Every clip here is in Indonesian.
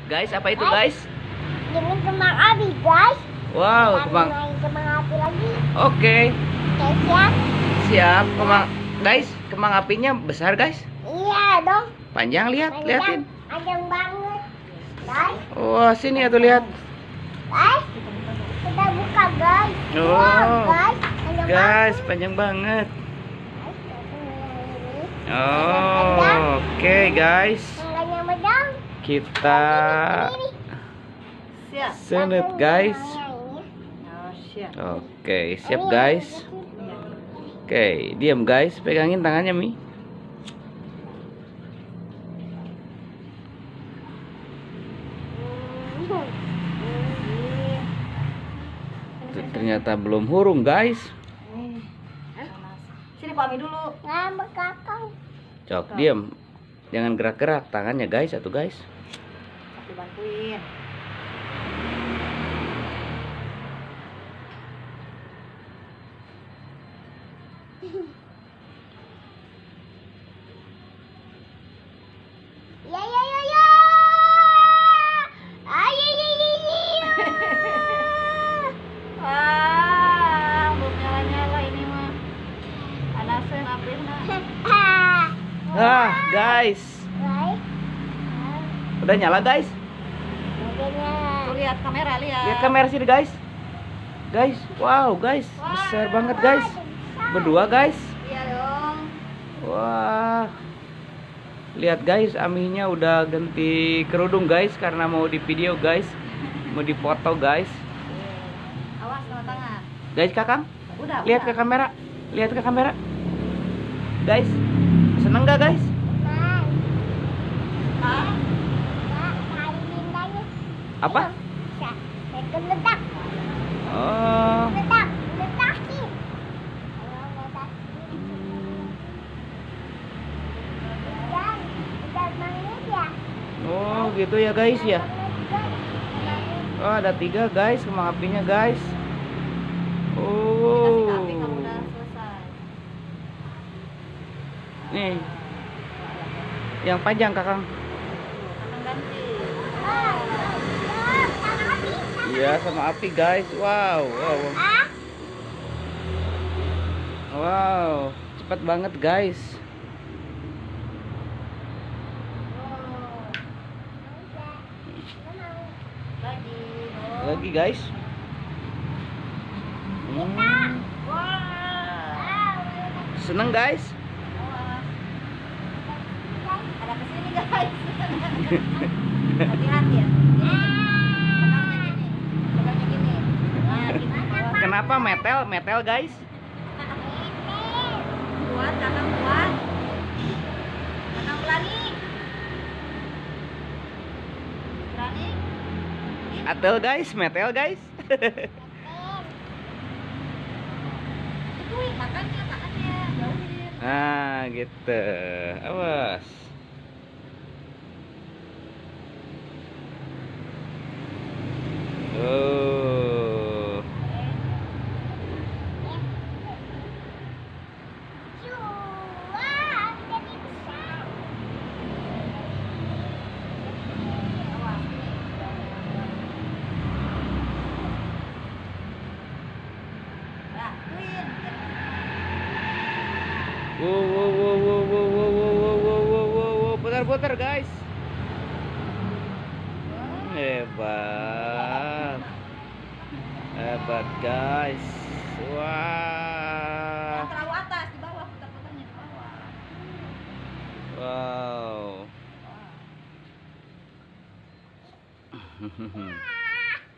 Guys, apa itu guys? Ini kembang api guys. Wow, kembang. Kembang api lagi. Oke. Oke, siap. Siap, kembang. Guys, kembang apinya besar guys. Iya dong. Panjang, liatin. Panjang banget. Guys. Wah, sini ya tuh lihat. Guys, kita buka guys. Oh, wow, guys, panjang banget. Guys, Oh, oke guys. Kita senut guys. Oke, siap guys. Oke, diam guys, pegangin tangannya Mi. Ternyata belum hurung guys. Sini Pak Mi dulu. Cok, diam. Jangan gerak-gerak tangannya guys, satu guys. Aku bantuin. Ya ya ya ya. Ayo ya ya ya. Wah, belum nyala-nyala ini mah. Panasin apinya. Ah, guys. Udah nyala guys. Tuh lihat kamera, lihat. Lihat kamera sini guys. Guys, wow guys, besar banget guys. Berdua guys. Iya dong. Wah. Lihat guys, Aminya udah ganti kerudung guys karena mau di video guys. Mau dipoto guys. Awas sama tangan. Guys, Kakang. Udah. Lihat ke kamera. Lihat ke kamera. Guys, seneng gak guys? Apa? Letak. Oh. Letakin. Oh, gitu ya guys ya. Oh, ada 3 guys kembang apinya guys. Oh. Kasih api kalau udah selesai. Nih. Yang panjang Kakang. Akan ganti. Iya, sama api guys. Wow, wow. Wow, cepat banget guys. Lagi guys. Seneng guys. Ada kesini guys. Hati-hati ya. Pegangnya gini. Nah, gini. Kenapa metel guys? Kuat, Kakang kuat. Kakang berani. Berani. Atel guys, metel guys. Ituin makannya, jauhin. Nah, gitu. Awas. Oh. Wow, putar-putar guys. Hebat guys. Wah. Yang terlalu atas, di bawah, putar-putarnya di bawah. Wow.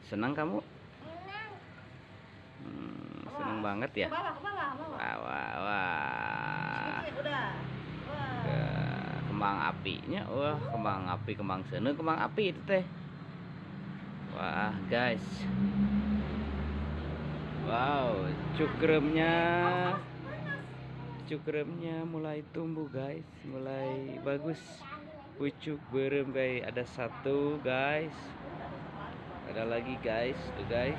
Senang kamu? Senang banget ya? Ke bawah, ke bawah, ke bawah. Wah. Sedikit, udah. Wah. Kembang apinya, wah, kembang api, kembang senu, kembang api itu teh. Wah, guys. Wow, cukremnya mulai tumbuh guys, mulai bagus. Pucuk berem guys, ada 1 guys. Ada lagi guys, tuh guys.